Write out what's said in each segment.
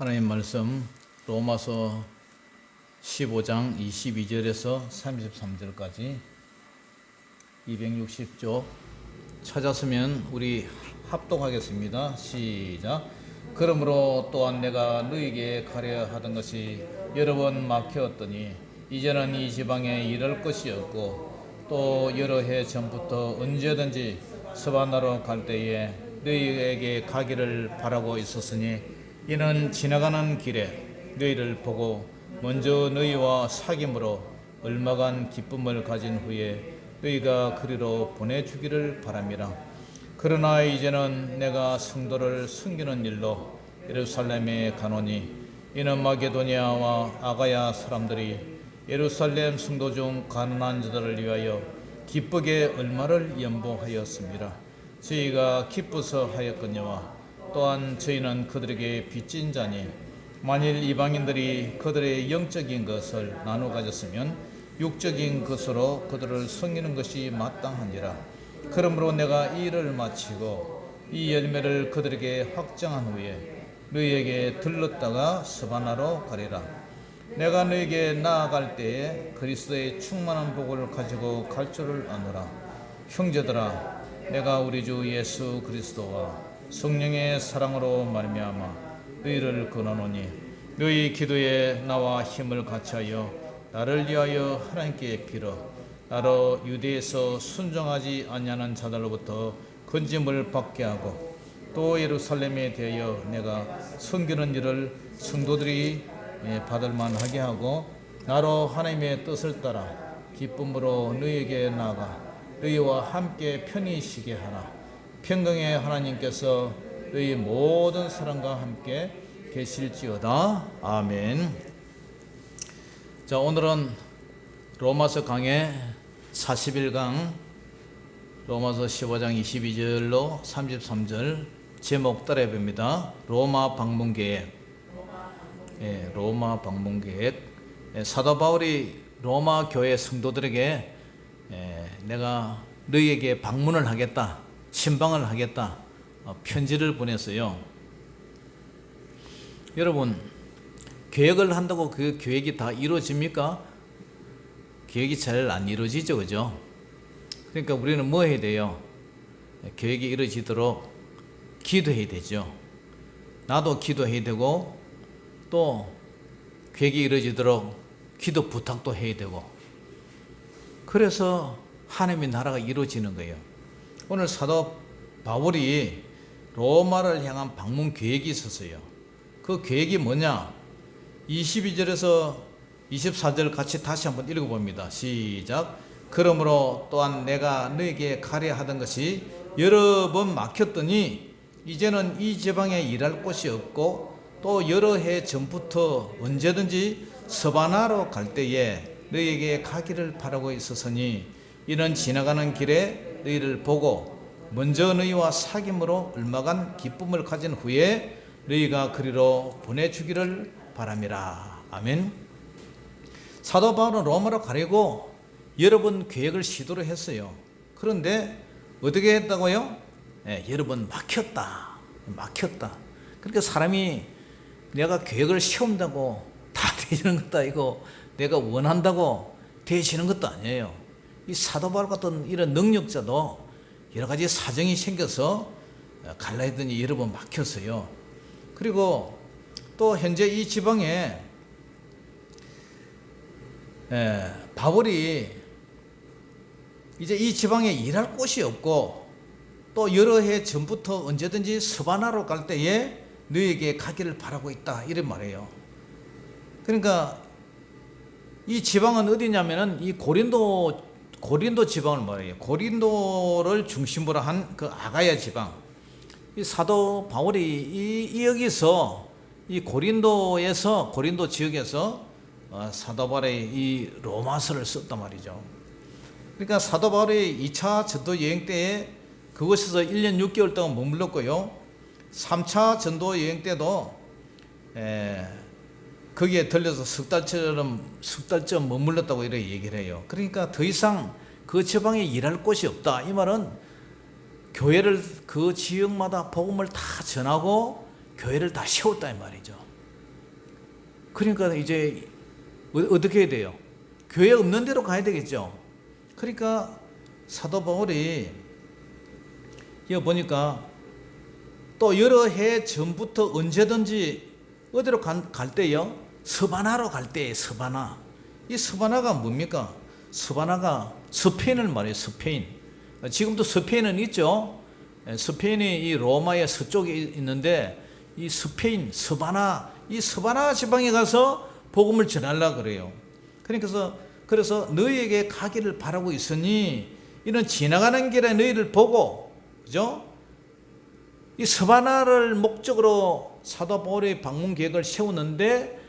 하나님 말씀 로마서 15장 22절에서 33절까지 260쪽 찾았으면 우리 합독하겠습니다. 시작. 그러므로 또한 내가 너희에게 가려 하던 것이 여러 번 막혔더니 이제는 이 지방에 이를 것이 없고 또 여러 해 전부터 언제든지 서바나로 갈 때에 너희에게 가기를 바라고 있었으니 이는 지나가는 길에 너희를 보고 먼저 너희와 사귐으로 얼마간 기쁨을 가진 후에 너희가 그리로 보내주기를 바람이라. 그러나 이제는 내가 성도를 숨기는 일로 예루살렘에 가노니 이는 마게도니아와 아가야 사람들이 예루살렘 성도 중 가난한 자들을 위하여 기쁘게 얼마를 연보하였습니다. 저희가 기뻐서 하였거니와 또한 저희는 그들에게 빚진 자니 만일 이방인들이 그들의 영적인 것을 나눠 가졌으면 육적인 것으로 그들을 섬기는 것이 마땅하니라. 그러므로 내가 이 일을 마치고 이 열매를 그들에게 확정한 후에 너희에게 들렀다가 서바나로 가리라. 내가 너희에게 나아갈 때에 그리스도의 충만한 복을 가지고 갈 줄을 아노라. 형제들아, 내가 우리 주 예수 그리스도와 성령의 사랑으로 말미암아 너희를 권하노니 너희 기도에 나와 힘을 같이하여 나를 위하여 하나님께 빌어 나로 유대에서 순종하지 아니하는 자들로부터 건짐을 받게 하고 또 예루살렘에 대하여 내가 섬기는 일을 성도들이 받을 만하게 하고 나로 하나님의 뜻을 따라 기쁨으로 너희에게 나아가 너희와 함께 편히 쉬게 하라. 평강의 하나님께서 너희 모든 사람과 함께 계실지어다. 아멘. 자, 오늘은 로마서 강의 41강 로마서 15장 22절로 33절 제목 따라 봅니다. 로마 방문 계획. 로마 방문 계획. 사도 바울이 로마 교회 성도들에게 내가 너희에게 방문을 하겠다, 신방을 하겠다, 편지를 보냈어요. 여러분, 계획을 한다고 그 계획이 다 이루어집니까? 계획이 잘 안 이루어지죠, 그죠? 그러니까 우리는 뭐 해야 돼요? 계획이 이루어지도록 기도해야 되죠. 나도 기도해야 되고 또 계획이 이루어지도록 기도 부탁도 해야 되고, 그래서 하나님의 나라가 이루어지는 거예요. 오늘 사도 바울이 로마를 향한 방문 계획이 있었어요. 그 계획이 뭐냐? 22절에서 24절 같이 다시 한번 읽어봅니다. 시작. 그러므로 또한 내가 너에게 가려 하던 것이 여러 번 막혔더니 이제는 이 지방에 일할 곳이 없고 또 여러 해 전부터 언제든지 서바나로 갈 때에 너에게 가기를 바라고 있었으니 이는 지나가는 길에 너희를 보고 먼저 너희와 사귐으로 얼마간 기쁨을 가진 후에 너희가 그리로 보내주기를 바람이라. 아멘. 사도 바울은 로마로 가려고 여러 번 계획을 시도를 했어요. 그런데 어떻게 했다고요? 여러 번 막혔다. 그러니까 사람이 내가 계획을 세운다고 다 되지는 것도 아니고 내가 원한다고 되시는 것도 아니에요. 이 사도 바울 같은 이런 능력자도 여러 가지 사정이 생겨서 갈라 했더니 여러 번 막혔어요. 그리고 또 현재 이 지방에 바울이 이제 이 지방에 일할 곳이 없고 또 여러 해 전부터 언제든지 서바나로 갈 때에 너에게 가기를 바라고 있다, 이런 말이에요. 그러니까 이 지방은 어디냐면은 이 고린도 지방을 말해요. 고린도를 중심으로 한 그 아가야 지방. 이 사도 바울이 여기서 이 고린도 지역에서 사도 바울의 이 로마서를 썼단 말이죠. 그러니까 사도 바울이 2차 전도 여행 때에 그곳에서 1년 6개월 동안 머물렀고요. 3차 전도 여행 때도 거기에 들려서 석 달쯤 머물렀다고 이렇게 얘기를 해요. 그러니까 더 이상 그 지방에 일할 곳이 없다. 이 말은 교회를 그 지역마다 복음을 다 전하고 교회를 다 세웠다 이 말이죠. 그러니까 이제 어떻게 해야 돼요? 교회 없는 데로 가야 되겠죠. 그러니까 사도 바울이 여기 보니까 또 여러 해 전부터 언제든지 어디로 갈 때요? 서바나로 갈 때에 서바나. 이 서바나가 뭡니까? 서바나가 스페인을 말해요. 스페인. 지금도 스페인은 있죠. 스페인이 이 로마의 서쪽에 있는데 이 스페인 서바나, 이 서바나 지방에 가서 복음을 전하려고 그래요. 그래서 너희에게 가기를 바라고 있으니 이는 지나가는 길에 너희를 보고, 그죠? 이 서바나를 목적으로 사도 바울의 방문 계획을 세우는데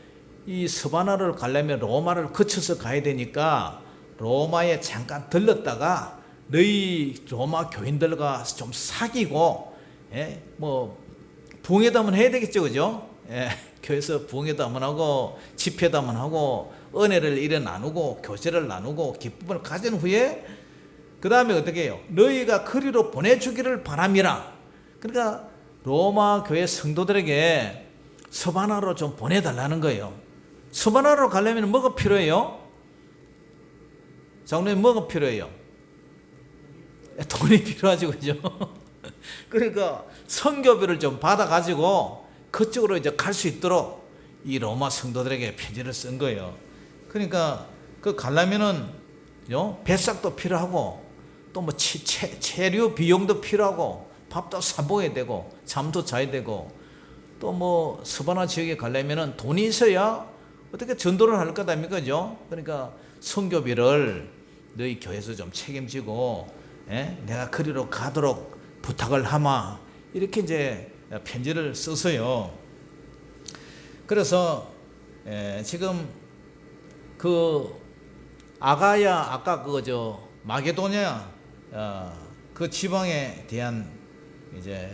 이 서바나를 가려면 로마를 거쳐서 가야 되니까 로마에 잠깐 들렀다가 너희 로마 교인들과 좀 사귀고, 뭐 부흥회담은 해야 되겠죠, 그죠? 교회에서 부흥회담은 하고 집회담은 하고 은혜를 이래 나누고 교제를 나누고 기쁨을 가진 후에 그 다음에 어떻게 해요? 너희가 그리로 보내주기를 바람이라. 그러니까 로마 교회 성도들에게 서바나로 좀 보내달라는 거예요. 서바나로 가려면 뭐가 필요해요? 장로님, 뭐가 필요해요? 돈이 필요하죠, 그죠? 그러니까 선교비를 좀 받아가지고 그쪽으로 이제 갈 수 있도록 이 로마 성도들에게 편지를 쓴 거예요. 그러니까 그 가려면은 배삭도 필요하고 또 뭐 체류 비용도 필요하고 밥도 사 먹어야 되고 잠도 자야 되고 또 뭐 서바나 지역에 가려면은 돈이 있어야 어떻게 전도를 할 것 아닙니까, 그죠? 그러니까 선교비를 너희 교회에서 좀 책임지고, 내가 그리로 가도록 부탁을 하마, 이렇게 이제 편지를 써서요. 그래서 지금 그 아가야, 아까 마게도냐 그 지방에 대한 이제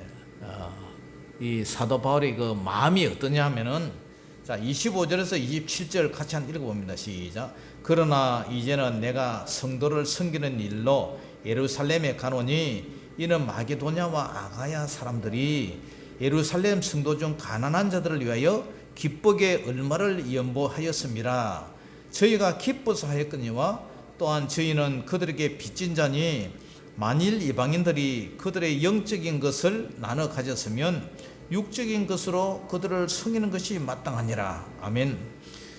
이 사도 바울의 그 마음이 어떠냐 하면은, 자 25절에서 27절 같이 한 읽어봅니다. 시작. 그러나 이제는 내가 성도를 섬기는 일로 예루살렘에 가노니 이는 마게도냐와 아가야 사람들이 예루살렘 성도 중 가난한 자들을 위하여 기쁘게 얼마를 연보하였음이라. 저희가 기뻐서 하였거니와 또한 저희는 그들에게 빚진 자니 만일 이방인들이 그들의 영적인 것을 나눠 가졌으면 육적인 것으로 그들을 섬기는 것이 마땅하니라. 아멘.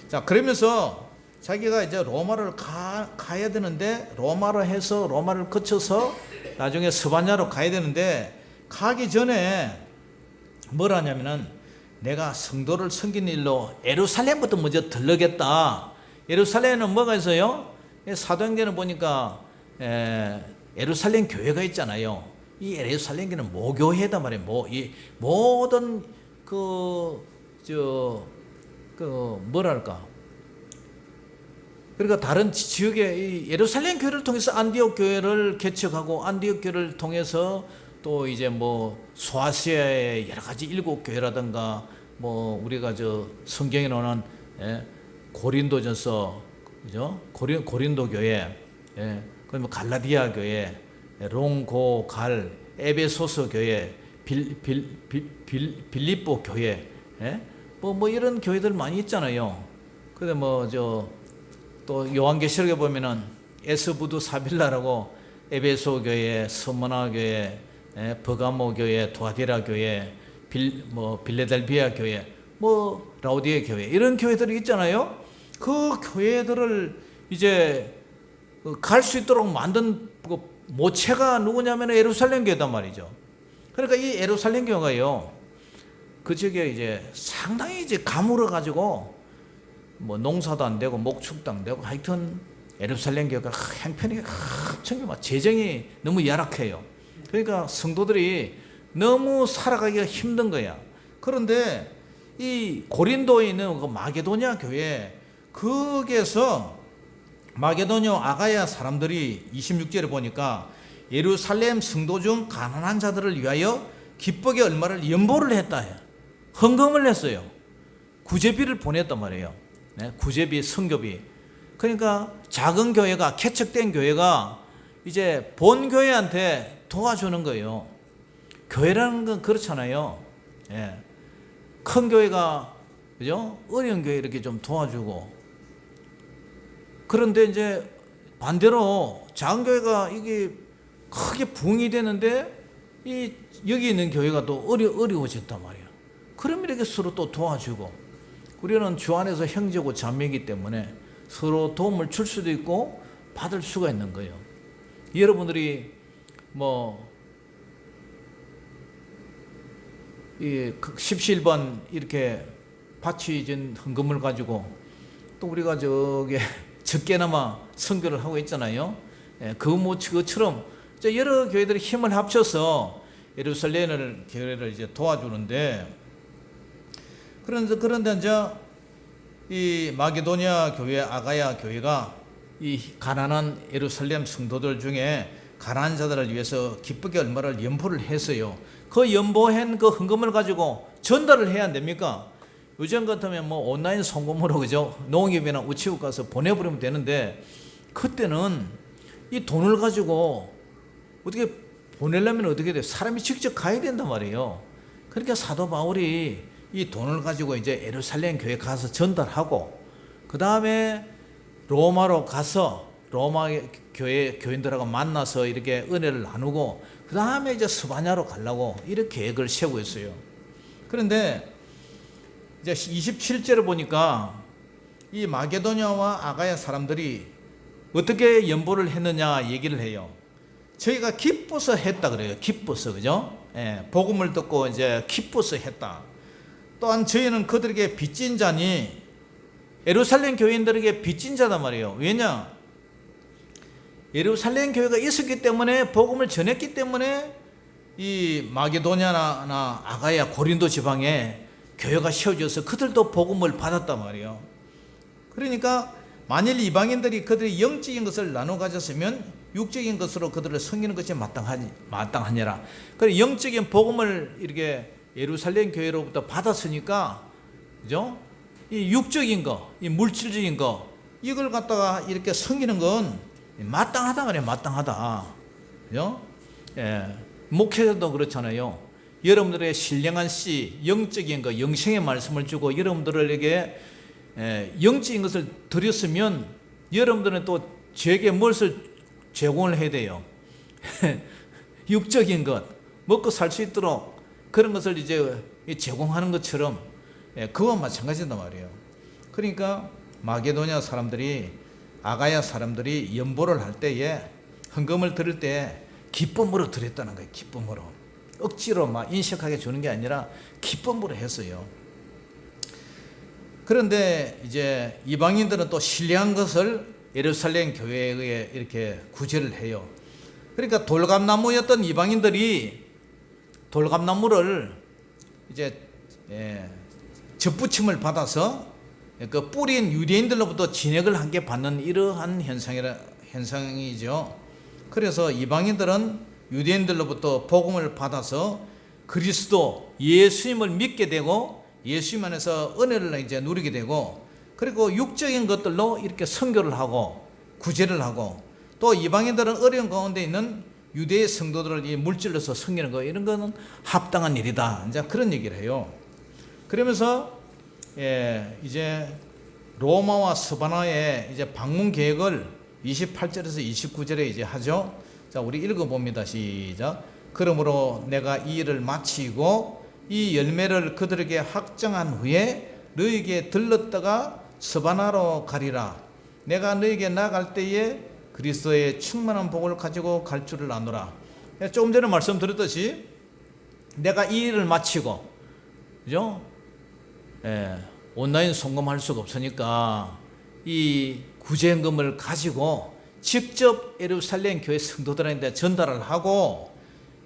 자, 그러면서 자기가 이제 로마를 가야 되는데, 로마로 해서 로마를 거쳐서 나중에 스바냐로 가야 되는데, 가기 전에 뭘 하냐면은, 내가 성도를 섬기는 일로 예루살렘부터 먼저 들르겠다. 예루살렘에는 뭐가 있어요? 사도행전을 보니까 예루살렘 교회가 있잖아요. 이 예루살렘 교회는 모교회다 말이에요. 이 모든 뭐랄까, 그러니까 다른 지역의 이 예루살렘 교회를 통해서 안디옥 교회를 개척하고, 안디옥 교회를 통해서 또 이제 뭐 소아시아의 여러 가지 일곱 교회라든가, 뭐 우리가 성경에 나오는 고린도전서, 그죠? 고린도 교회, 그다음에 갈라디아 교회, 롱고 갈 에베소서 교회, 빌립보 교회, 뭐 이런 교회들 많이 있잖아요. 근데 또 요한계시록에 보면은 에스부두 사빌라라고 에베소 교회, 스무나 교회, 버가모 교회, 도아디라 교회, 빌레델비아 교회, 라우디에 교회, 이런 교회들이 있잖아요. 그 교회들을 이제 갈 수 있도록 만든 모체가 누구냐면 예루살렘 교회단 말이죠. 그러니까 이 예루살렘 교회가요, 그 지역에 이제 상당히 이제 가물어 가지고 농사도 안 되고 목축도 안 되고, 하여튼 예루살렘 교회가 형편이 엄청 재정이 너무 열악해요. 그러니까 성도들이 너무 살아가기가 힘든 거야. 그런데 이 고린도에 있는 그 마게도냐 교회, 거기에서 마게도냐 아가야 사람들이 26절에 보니까 예루살렘 성도 중 가난한 자들을 위하여 기쁘게 얼마를 연보를 했다. 헌금을 했어요. 구제비를 보냈단 말이에요. 구제비, 선교비. 그러니까 작은 교회가, 개척된 교회가 이제 본 교회한테 도와주는 거예요. 교회라는 건 그렇잖아요. 큰 교회가 그죠? 어려운 교회 이렇게 좀 도와주고. 그런데 이제 반대로 작은 교회가 이게 크게 부흥이 되는데 여기 있는 교회가 또 어려워졌단 말이에요. 그러면 이렇게 서로 또 도와주고, 우리는 주 안에서 형제고 자매이기 때문에 서로 도움을 줄 수도 있고 받을 수가 있는 거예요. 여러분들이 이 십시일반 이렇게 바치진 헌금을 가지고 또 우리가 저게 적게나마 선교를 하고 있잖아요. 그것처럼 여러 교회들이 힘을 합쳐서 예루살렘 교회를 이제 도와주는데, 그런데 이제 이 마게도냐 교회, 아가야 교회가 이 가난한 예루살렘 성도들 중에 가난한 자들을 위해서 기쁘게 얼마를 연보를 했어요. 그 연보한 그 헌금을 가지고 전달을 해야 안 됩니까? 요즘 같으면 온라인 송금으로, 그죠? 농협이나 우체국 가서 보내버리면 되는데, 그때는 이 돈을 가지고 어떻게 보내려면 어떻게 돼요? 사람이 직접 가야 된단 말이에요. 그러니까 사도 바울이 이 돈을 가지고 이제 예루살렘 교회 가서 전달하고, 그 다음에 로마로 가서 로마 교인들하고 만나서 이렇게 은혜를 나누고, 그 다음에 이제 스바냐로 가려고 이렇게 계획을 세우고 있어요. 그런데 이제 27절을 보니까 이 마게도냐와 아가야 사람들이 어떻게 연보를 했느냐 얘기를 해요. 저희가 기뻐서 했다 그래요. 기뻐서, 그죠? 복음을 듣고 이제 기뻐서 했다. 또한 저희는 그들에게 빚진 자니, 예루살렘 교인들에게 빚진 자단 말이에요. 왜냐? 예루살렘 교회가 있었기 때문에, 복음을 전했기 때문에 이 마게도냐나 아가야, 고린도 지방에 교회가 세워져서 그들도 복음을 받았단 말이에요. 그러니까 만일 이방인들이 그들의 영적인 것을 나눠 가졌으면 육적인 것으로 그들을 섬기는 것이 마땅하니라. 그래서 영적인 복음을 이렇게 예루살렘 교회로부터 받았으니까, 그죠? 이 육적인 거, 이 물질적인 거, 이걸 갖다가 이렇게 섬기는 건 마땅하다 말이에요. 마땅하다. 그죠? 목회자도 그렇잖아요. 여러분들의 신령한 씨, 영적인 거, 영생의 말씀을 주고 여러분들에게 영적인 것을 드렸으면, 여러분들은 또 저에게 무엇을 제공을 해야 돼요? 육적인 것, 먹고 살 수 있도록 그런 것을 이제 제공하는 것처럼, 그와 마찬가지단 말이에요. 그러니까 마게도냐 사람들이, 아가야 사람들이 연보를 할 때에, 헌금을 드릴 때 기쁨으로 드렸다는 거예요. 기쁨으로. 억지로 막 인색하게 주는 게 아니라 기쁨으로 했어요. 그런데 이제 이방인들은 또 신뢰한 것을 예루살렘 교회에 이렇게 구제를 해요. 그러니까 돌감나무였던 이방인들이 돌감나무를 이제 접붙임을 받아서 그 뿌린 유대인들로부터 진액을 함께 받는 이러한 현상이죠. 그래서 이방인들은 유대인들로부터 복음을 받아서 그리스도 예수님을 믿게 되고, 예수님 안에서 은혜를 이제 누리게 되고, 그리고 육적인 것들로 이렇게 선교를 하고 구제를 하고, 또 이방인들은 어려운 가운데 있는 유대의 성도들을 이 물질로서 섬기는 거, 이런 거는 합당한 일이다. 이제 그런 얘기를 해요. 그러면서 이제 로마와 스바나의 이제 방문 계획을 28절에서 29절에 이제 하죠. 자, 우리 읽어봅니다. 시작. 그러므로 내가 이 일을 마치고 이 열매를 그들에게 확정한 후에 너에게 들렀다가 스바나로 가리라. 내가 너에게 나갈 때에 그리스도의 충만한 복을 가지고 갈 줄을 아노라. 조금 전에 말씀드렸듯이 내가 이 일을 마치고, 그죠? 온라인 송금할 수가 없으니까 이 구제헌금을 가지고 직접 예루살렘 교회 성도들한테 전달을 하고,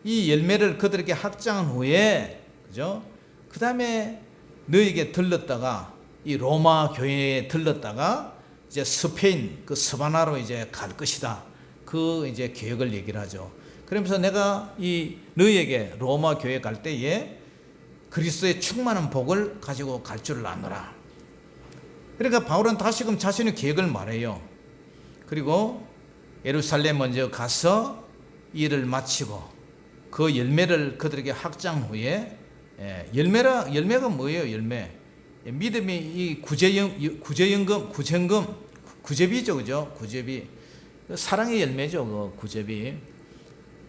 이 열매를 그들에게 확장한 후에, 그죠? 그 다음에 너에게 들렀다가 이 로마 교회에 들렀다가 이제 스페인 그 스바나로 이제 갈 것이다. 그 이제 계획을 얘기를 하죠. 그러면서 내가 이 너에게 로마 교회 갈 때에 그리스도의 충만한 복을 가지고 갈 줄을 아노라. 그러니까 바울은 다시금 자신의 계획을 말해요. 그리고 예루살렘 먼저 가서 일을 마치고 그 열매를 그들에게 확장 후에, 열매가 뭐예요? 열매. 믿음이 이 구제비죠, 그죠? 구제비. 사랑의 열매죠, 그 구제비.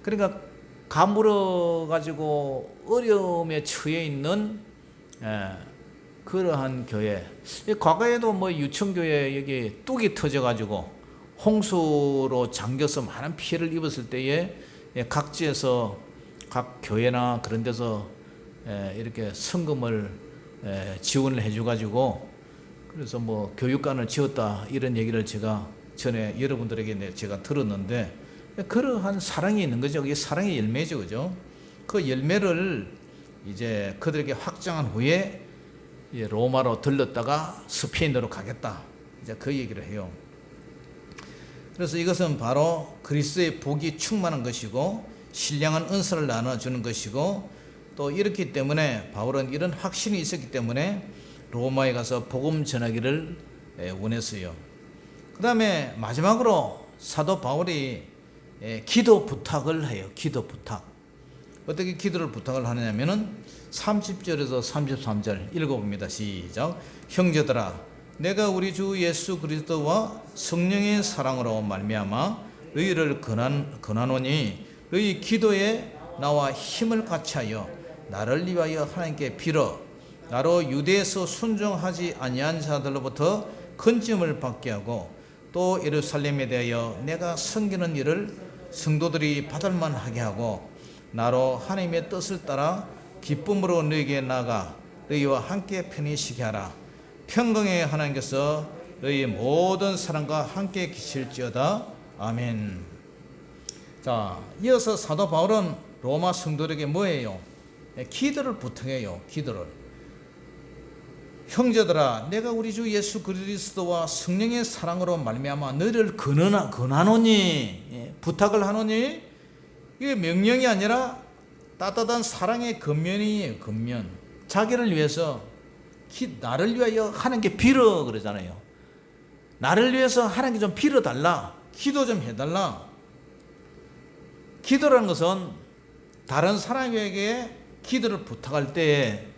그러니까 가물어 가지고 어려움에 처해 있는 그러한 교회. 과거에도 뭐 유청교회 여기 뚝이 터져 가지고 홍수로 잠겨서 많은 피해를 입었을 때에 각지에서 각 교회나 그런 데서 이렇게 성금을 지원을 해줘 가지고 그래서 뭐 교육관을 지었다 이런 얘기를 제가 전에 여러분들에게 제가 들었는데, 그러한 사랑이 있는 거죠. 이게 사랑의 열매죠, 그죠? 그 열매를 이제 그들에게 확장한 후에 로마로 들렀다가 스페인으로 가겠다, 이제 그 얘기를 해요. 그래서 이것은 바로 그리스도의 복이 충만한 것이고 신령한 은사를 나눠주는 것이고, 또 이렇기 때문에 바울은 이런 확신이 있었기 때문에 로마에 가서 복음 전하기를 원했어요. 그 다음에 마지막으로 사도 바울이 기도 부탁을 해요. 기도 부탁. 어떻게 기도를 부탁을 하느냐면은 30절에서 33절 읽어봅니다. 시작. 형제들아, 내가 우리 주 예수 그리스도와 성령의 사랑으로 말미암아 너희를 권하노니 너희 기도에 나와 힘을 같이하여 나를 위하여 하나님께 빌어 나로 유대에서 순종하지 아니한 자들로부터 건짐을 받게 하고, 또 예루살렘에 대하여 내가 섬기는 일을 성도들이 받을 만하게 하고, 나로 하나님의 뜻을 따라 기쁨으로 너희에게 나아가 너희와 함께 편히 쉬게 하라. 평강의 하나님께서 너희 모든 사람과 함께 계실지어다. 아멘. 자, 이어서 사도 바울은 로마 성도들에게 뭐예요? 기도를 부탁해요. 기도를. 형제들아, 내가 우리 주 예수 그리스도와 성령의 사랑으로 말미암아 너희를 권하노니, 부탁을 하노니, 이게 명령이 아니라 따뜻한 사랑의 근면이에요. 근면. 자기를 위해서 나를 위하여 하나님께 빌어 그러잖아요. 나를 위해서 하나님께 좀 빌어달라, 기도 좀 해달라. 기도라는 것은 다른 사람에게 기도를 부탁할 때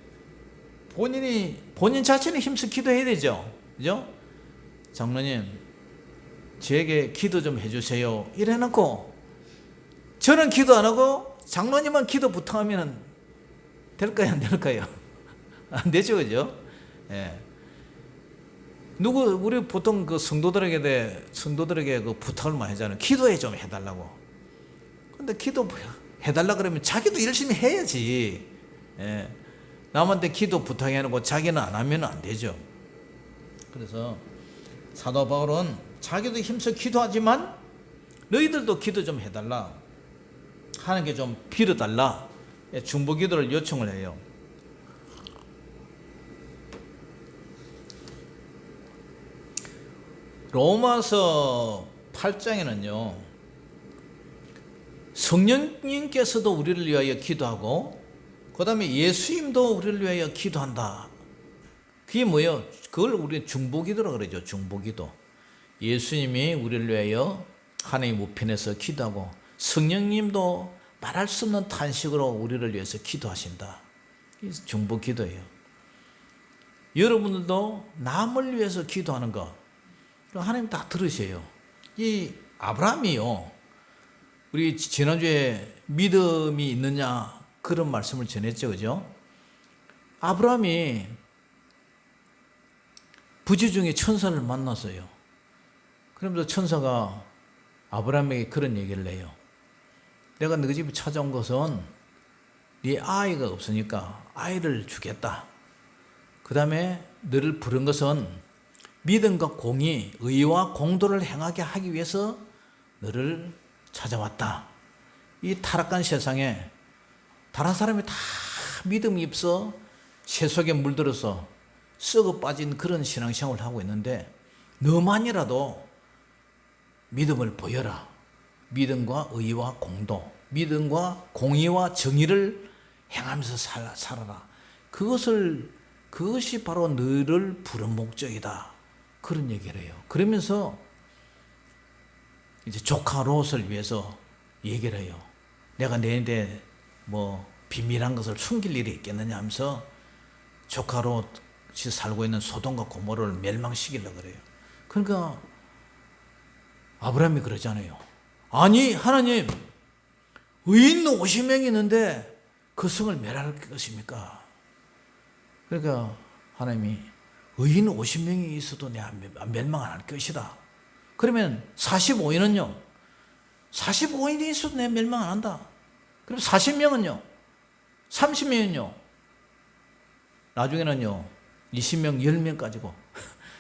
본인 자신이 힘써 기도해야 되죠. 그죠? 장로님, 저에게 기도 좀 해주세요 이래놓고 저는 기도 안 하고 장로님만 기도 부탁하면 될까요, 안 될까요? 안 되죠, 그죠? 예. 우리 보통 그 성도들에게 그 부탁을 많이 하잖아요. 기도해 좀 해달라고. 근데 기도 해달라 그러면 자기도 열심히 해야지. 예. 남한테 기도 부탁해놓고 자기는 안 하면 안 되죠. 그래서 사도 바울은 자기도 힘써 기도하지만 너희들도 기도 좀 해달라, 하나님께 좀 빌어달라, 중보 기도를 요청을 해요. 로마서 8장에는요 성령님께서도 우리를 위하여 기도하고 그 다음에 예수님도 우리를 위하여 기도한다. 그게 뭐예요? 그걸 우리는 중보기도라고 그러죠. 중보기도. 예수님이 우리를 위하여 하나님 우편에서 기도하고 성령님도 말할 수 없는 탄식으로 우리를 위해서 기도하신다. 이게 중보기도예요. 여러분들도 남을 위해서 기도하는 거 하나님 다 들으세요. 이 아브라함이요, 우리 지난주에 믿음이 있느냐 그런 말씀을 전했죠, 그죠? 아브라함이 부지 중에 천사를 만났어요. 그러면서 천사가 아브라함에게 그런 얘기를 해요. 내가 너희 집에 찾아온 것은 네 아이가 없으니까 아이를 주겠다. 그 다음에 너를 부른 것은 믿음과 공의, 의와 공도를 행하게 하기 위해서 너를 찾아왔다. 이 타락한 세상에 다른 사람이 다 믿음이 없어 세속에 물들어서 썩어 빠진 그런 신앙생활을 하고 있는데 너만이라도 믿음을 보여라. 믿음과 의와 공도, 믿음과 공의와 정의를 행하면서 살아라. 그것이 바로 너를 부른 목적이다. 그런 얘기를 해요. 그러면서 이제 조카 롯을 위해서 얘기를 해요. 내가 내한테 뭐 비밀한 것을 숨길 일이 있겠느냐 하면서 조카 롯 같이 살고 있는 소돔과 고모라를 멸망시키려고 그래요. 그러니까 아브라함이 그러잖아요. 아니 하나님, 의인 50명이 있는데 그 성을 멸할 것입니까? 그러니까 하나님이 의인 50명이 있어도 내가 멸망 안 할 것이다. 그러면 45인은요? 45인이 있어도 내가 멸망 안 한다. 그럼 40명은요? 30명은요? 나중에는요 20명, 10명까지고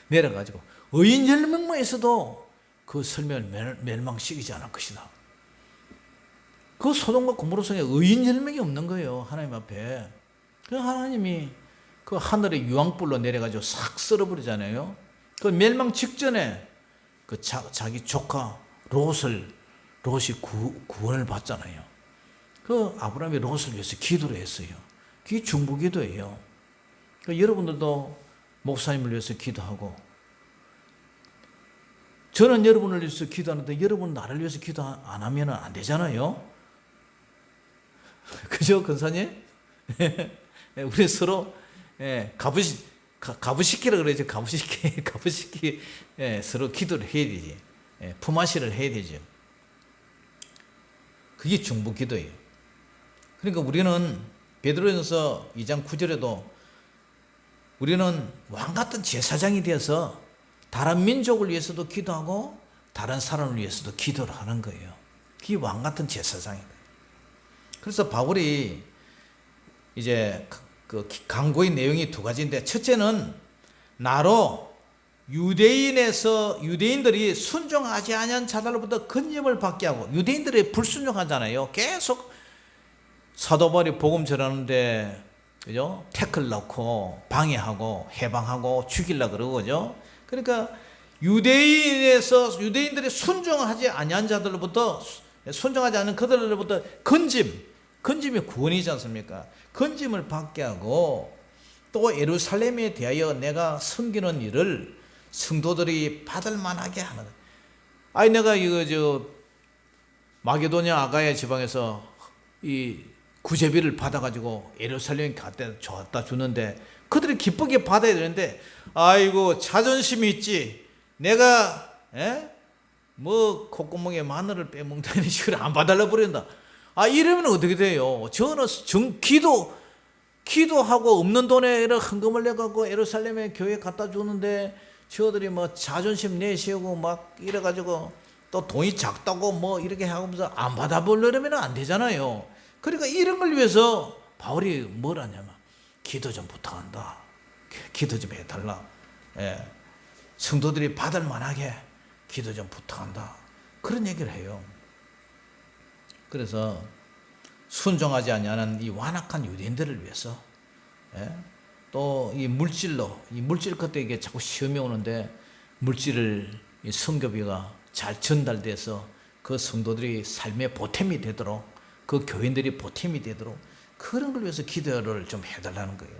내려가지고 의인 10명만 있어도 그 설명을 멸망시키지 않을 것이다. 그 소돔과 고모라 성에 의인 10명이 없는 거예요. 하나님 앞에. 그 하나님이 그 하늘의 유황불로 내려가지고 싹 쓸어버리잖아요. 그 멸망 직전에 그 자기 조카 롯이 구원을 받잖아요. 그 아브라함이 롯을 위해서 기도를 했어요. 그게 중보기도예요. 그 여러분들도 목사님을 위해서 기도하고, 저는 여러분을 위해서 기도하는데 여러분 나를 위해서 기도 안 하면 안 되잖아요. 그죠, 권사님? 우리 서로 가부시키라 그러죠. 가부시키 서로 기도를 해야 되지. 품앗이를 해야 되죠. 그게 중보기도예요. 그러니까 우리는 베드로전서 2장 9절에도 우리는 왕같은 제사장이 되어서 다른 민족을 위해서도 기도하고 다른 사람을 위해서도 기도를 하는 거예요. 그게 왕같은 제사장이에요. 그래서 바울이 이제 그 강고의 내용이 두 가지인데, 첫째는 나로 유대인들이 순종하지 아니한 자들로부터 건짐을 받게 하고, 유대인들이 불순종하잖아요. 계속 사도 바울이 복음 전하는데 그죠? 태클 넣고 방해하고 해방하고 죽이려고 그러고, 그죠? 그러니까 유대인들이 순종하지 아니한 자들로부터, 순종하지 않은 그들로부터 건짐이 구원이지 않습니까? 건짐을 받게 하고, 또 예루살렘에 대하여 내가 섬기는 일을 성도들이 받을 만하게 하는. 아니 내가 마게도냐 아가야 지방에서 이 구제비를 받아가지고 예루살렘에 갖다 주는데 그들이 기쁘게 받아야 되는데, 아이고 자존심이 있지, 내가 뭐 콧구멍에 마늘을 빼먹다니 식을 안 받아려 버린다. 이러면 어떻게 돼요? 저는 기도하고 없는 돈에 헌금을 내갖고 예루살렘에 교회 갖다 주는데, 저들이 뭐 자존심 내세우고 막 이래가지고 또 돈이 작다고 뭐 이렇게 하면서 안 받아보려면 안 되잖아요. 그러니까 이런 걸 위해서 바울이 뭘 하냐면, 기도 좀 부탁한다. 기도 좀 해달라. 성도들이 받을 만하게 기도 좀 부탁한다. 그런 얘기를 해요. 그래서 순종하지 아니하는 이 완악한 유대인들을 위해서, 또 이 물질 그때 이게 자꾸 시험이 오는데 물질을 이 성교비가 잘 전달돼서 그 성도들이 삶의 보탬이 되도록, 그 교인들이 보탬이 되도록 그런 걸 위해서 기도를 좀 해달라는 거예요.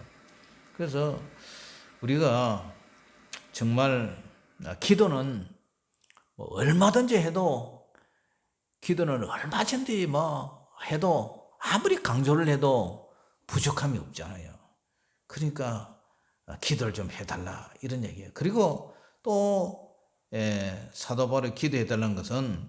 그래서 우리가 정말 기도는 뭐 얼마든지 해도, 기도는 얼마든지 뭐 해도 아무리 강조를 해도 부족함이 없잖아요. 그러니까 기도를 좀 해달라 이런 얘기예요. 그리고 또 사도 바울이 기도해달라는 것은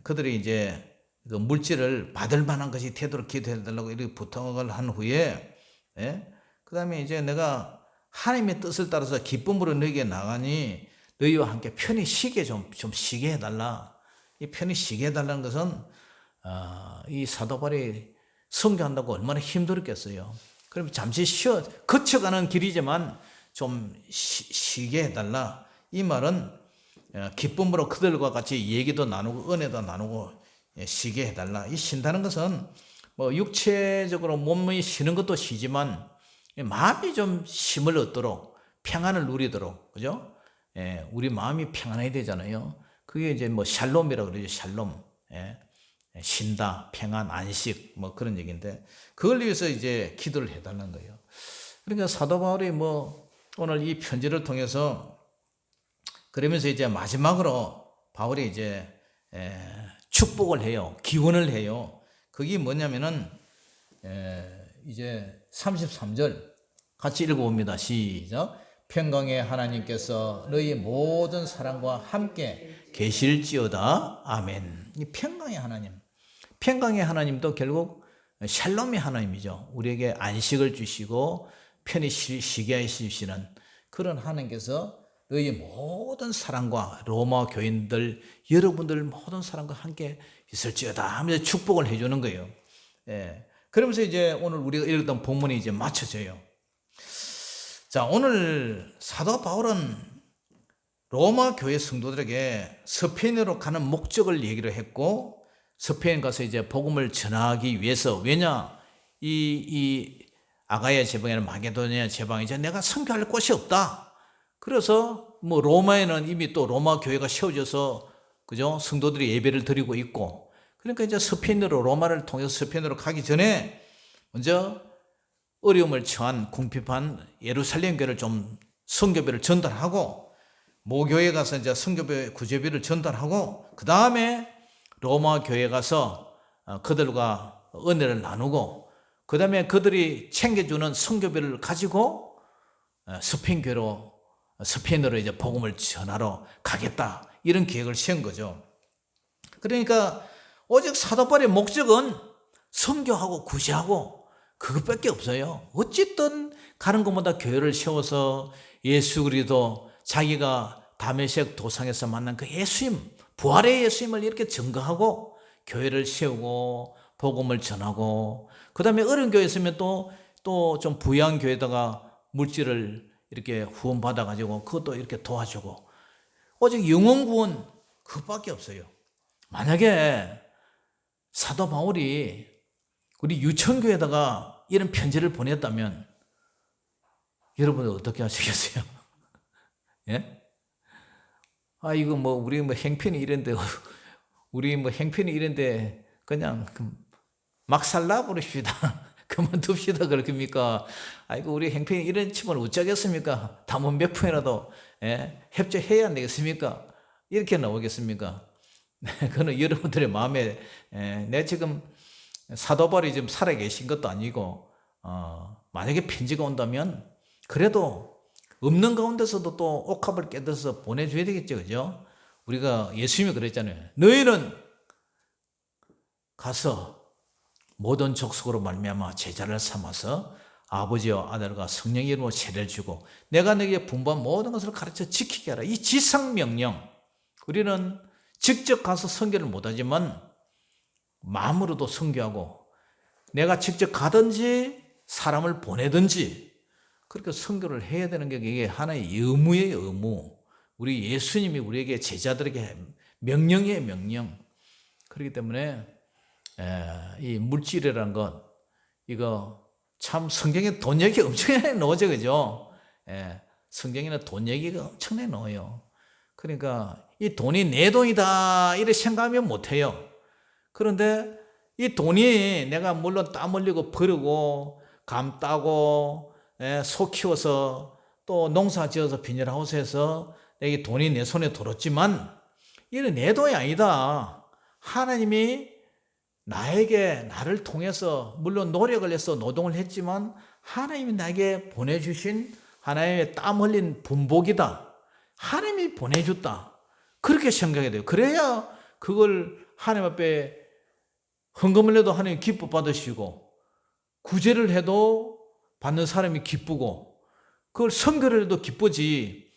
그들이 이제 그 물질을 받을 만한 것이 되도록 기도해달라고 이렇게 부탁을 한 후에, 그 다음에 이제 내가 하나님의 뜻을 따라서 기쁨으로 너희에게 나가니 너희와 함께 편히 쉬게 좀 쉬게 해달라. 이 편히 쉬게 해달라는 것은 이 사도 바울이 선교한다고 얼마나 힘들었겠어요. 그럼 잠시 거쳐가는 길이지만 좀 쉬게 해달라. 이 말은 기쁨으로 그들과 같이 얘기도 나누고 은혜도 나누고 쉬게 해달라. 이 쉰다는 것은 뭐 육체적으로 몸이 쉬는 것도 쉬지만 마음이 좀 쉼을 얻도록, 평안을 누리도록, 그죠? 우리 마음이 평안해야 되잖아요. 그게 이제 뭐 샬롬이라고 그러죠. 샬롬. 쉰다, 평안, 안식, 뭐 그런 얘기인데, 그걸 위해서 이제 기도를 해달라는 거예요. 그러니까 사도 바울이 뭐 오늘 이 편지를 통해서 그러면서 이제 마지막으로 바울이 이제 축복을 해요. 기원을 해요. 그게 뭐냐면은 이제 33절 같이 읽어봅니다. 시작. 평강의 하나님께서 너희 모든 사랑과 함께 계실지어다. 아멘. 이 평강의 하나님. 평강의 하나님도 결국 샬롬의 하나님이죠. 우리에게 안식을 주시고 편히 쉬게 해주시는 그런 하나님께서 너희 모든 사랑과 로마 교인들 여러분들 모든 사랑과 함께 있을지어다 하면서 축복을 해주는 거예요. 예. 그러면서 이제 오늘 우리가 읽었던 본문이 이제 맞춰져요. 자, 오늘 사도 바울은 로마 교회 성도들에게 스페인으로 가는 목적을 얘기를 했고, 스페인 가서 이제 복음을 전하기 위해서, 왜냐, 이 아가야 제방이나 마게도니아 제방에 이제 내가 선교할 곳이 없다. 그래서 뭐 로마에는 이미 또 로마 교회가 세워져서 그죠? 성도들이 예배를 드리고 있고, 그러니까 이제 스페인으로 로마를 통해서 스페인으로 가기 전에 먼저 어려움을 처한 궁핍한 예루살렘 교회를 좀 선교비를 전달하고, 모교에 가서 이제 선교비 구제비를 전달하고, 그 다음에 로마 교회에 가서 그들과 은혜를 나누고, 그 다음에 그들이 챙겨주는 선교비를 가지고 스페인으로 이제 복음을 전하러 가겠다, 이런 계획을 세운 거죠. 그러니까 오직 사도 바울의 목적은 선교하고 구제하고 그것밖에 없어요. 어쨌든 가는 곳마다 교회를 세워서 예수 그리스도, 자기가 다메섹 도상에서 만난 그 예수님, 부활의 예수님을 이렇게 증거하고 교회를 세우고 복음을 전하고, 그 다음에 어려운 교회 있으면 또 좀 부유한 교회다가 물질을 이렇게 후원받아 가지고 그것도 이렇게 도와주고, 오직 영혼 구원 그것밖에 없어요. 만약에 사도 바울이 우리 유천교에다가 이런 편지를 보냈다면 여러분들 어떻게 하시겠어요? 예? 이거 뭐 우리 뭐 행편이 이런데 그냥 막 살라 버립시다. 그만둡시다. 그렇습니까? 아이고 우리 행편이 이런 치면 어쩌겠습니까? 담은 몇 푼이라도 협조해야 안 되겠습니까? 이렇게 나오겠습니까? 그거는 여러분들의 마음에, 내 지금 사도 바울이 지금 살아계신 것도 아니고, 만약에 편지가 온다면 그래도 없는 가운데서도 또 옥합을 깨들어서 보내줘야 되겠죠. 그죠? 우리가 예수님이 그랬잖아요. 너희는 가서 모든 족속으로 말미암아 제자를 삼아서 아버지와 아들과 성령의 이름으로 세례를 주고 내가 너에게 분부한 모든 것을 가르쳐 지키게 하라. 이 지상명령, 우리는 직접 가서 선교를 못하지만 마음으로도 선교하고, 내가 직접 가든지 사람을 보내든지 그렇게 선교를 해야 되는 게 이게 하나의 의무예요. 의무. 우리 예수님이 우리에게, 제자들에게 명령이에요. 명령. 그렇기 때문에 이 물질이라는 것, 이거 참 성경에 돈 얘기 엄청나게 나오죠. 그죠? 성경에는 돈 얘기가 엄청나게 나와요. 그러니까 이 돈이 내 돈이다 이렇게 생각하면 못해요. 그런데 이 돈이 내가 물론 땀 흘리고 버리고 감 따고 소 키워서 또 농사 지어서 비닐하우스에서 이 돈이 내 손에 들었지만 이는 내 돈이 아니다. 하나님이 나를 통해서 물론 노력을 해서 노동을 했지만 하나님이 나에게 보내주신 하나님의 땀 흘린 분복이다. 하나님이 보내줬다. 그렇게 생각해야 돼요. 그래야 그걸 하나님 앞에 헌금을 해도 하나님 기뻐 받으시고, 구제를 해도 받는 사람이 기쁘고, 그걸 선교를 해도 기쁘지.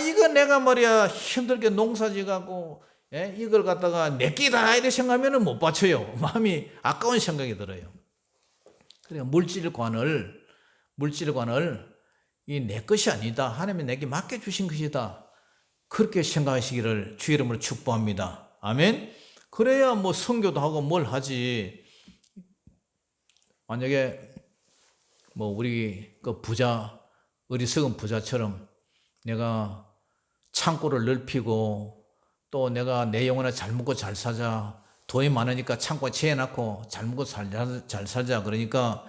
이거 내가 말이야 힘들게 농사지가고 이걸 갖다가 내 끼다 이렇게 생각하면 못 받쳐요. 마음이 아까운 생각이 들어요. 그러니까 물질관을 이 내 것이 아니다. 하나님이 내게 맡겨주신 것이다. 그렇게 생각하시기를 주 이름으로 축복합니다. 아멘. 그래야 뭐 선교도 하고 뭘 하지. 만약에 뭐 우리 그 어리석은 부자처럼 내가 창고를 넓히고 또 내가 내 영혼에 잘 먹고 잘 살자, 돈이 많으니까 창고에 채워놓고 잘 먹고 잘 살자, 그러니까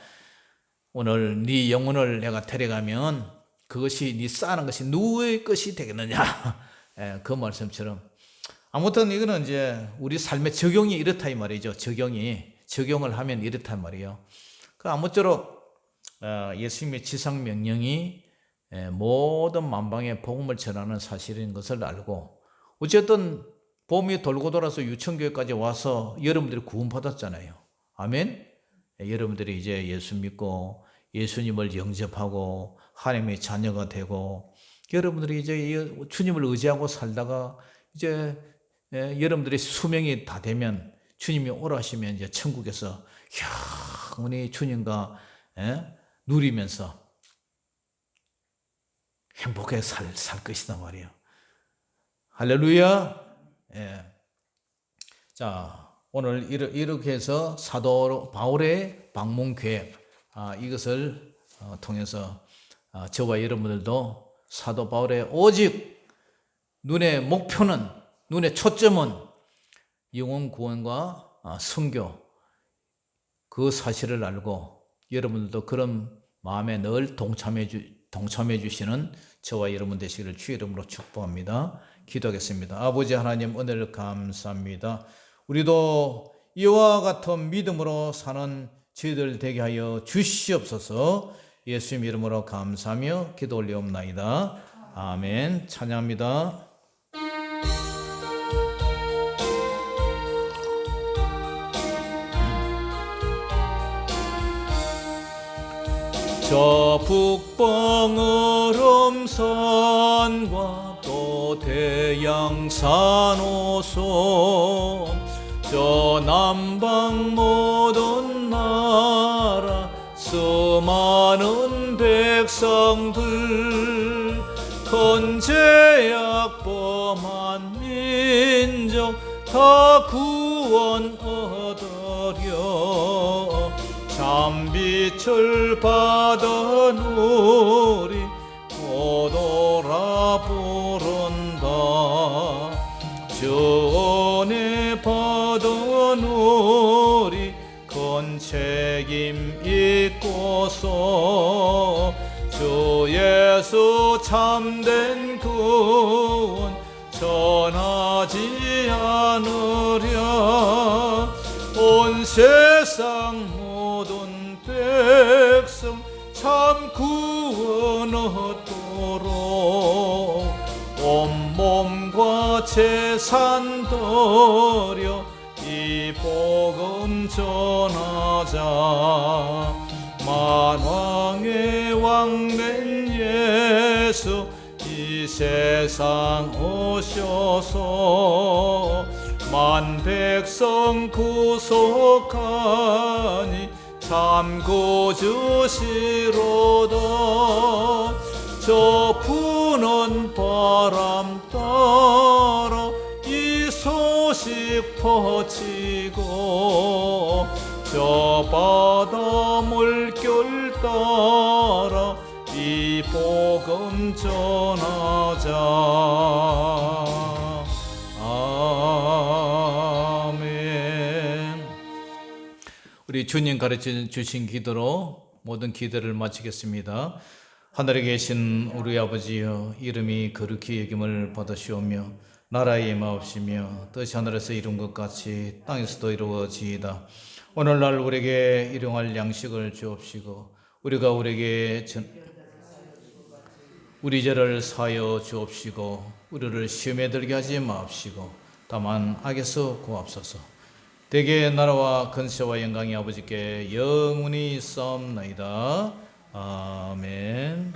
오늘 네 영혼을 내가 데려가면 그것이 네 쌓는 것이 누구의 것이 되겠느냐. 그 말씀처럼 아무튼 이거는 이제 우리 삶의 적용이 이렇다 이 말이죠. 적용을 하면 이렇다 이 말이에요. 그 아무쪼록 예수님의 지상 명령이 모든 만방에 복음을 전하는 사실인 것을 알고, 어쨌든 봄이 돌고 돌아서 유천교회까지 와서 여러분들이 구원받았잖아요. 아멘. 여러분들이 이제 예수 믿고 예수님을 영접하고 하나님의 자녀가 되고, 여러분들이 이제 주님을 의지하고 살다가 이제 여러분들의 수명이 다 되면, 주님이 오라시면 이제 천국에서 영원히 주님과 누리면서 행복하게 살 것이다 말이에요. 할렐루야. 자, 오늘 이렇게 해서 사도 바울의 방문 계획, 이것을 통해서 저와 여러분들도 사도 바울의 오직 눈의 목표는, 눈의 초점은 영혼 구원과 선교, 그 사실을 알고 여러분들도 그런 마음에 늘 동참해 주시는 저와 여러분 되시기를 주의 이름으로 축복합니다. 기도하겠습니다. 아버지 하나님, 은혜를 감사합니다. 우리도 이와 같은 믿음으로 사는 저희들 되게 하여 주시옵소서. 예수님 이름으로 감사하며 기도 올리옵나이다. 아멘. 찬양합니다. 저 북방 얼음산과 또 대양산 오손, 저 남방 모든 나라 수많은 백성들, 헌죄악 범한 민족 다 구원 얻으려 참빛을 받은 우리 고도라 부른다. 주 은혜 받은 우리 큰 책임 있고서 주 예수 참된 구원 전하지 않으랴. 온 세상 모든 백성 참 구원 얻도록 온몸과 재산 드려 이 복음 전하자. 만왕의 왕된 예수 이 세상 오셔서 만 백성 구속하니 참 구주시로다. 저 부는 바람 따라 이 소식 퍼지고, 저 바다 물결 따라 이 복음 전하자. 아멘. 우리 주님 가르쳐 주신 기도로 모든 기도를 마치겠습니다. 하늘에 계신 우리 아버지여, 이름이 거룩히 여김을 받으시오며 나라의 임하옵시며 뜻이 하늘에서 이룬 것 같이 땅에서도 이루어지이다. 오늘날 우리에게 일용할 양식을 주옵시고, 우리가 우리에게 우리 죄를 사하여 주옵시고, 우리를 시험에 들게 하지 마옵시고 다만 악에서 구하옵소서. 대개 나라와 권세와 영광이 아버지께 영원히 있사옵나이다. 아멘.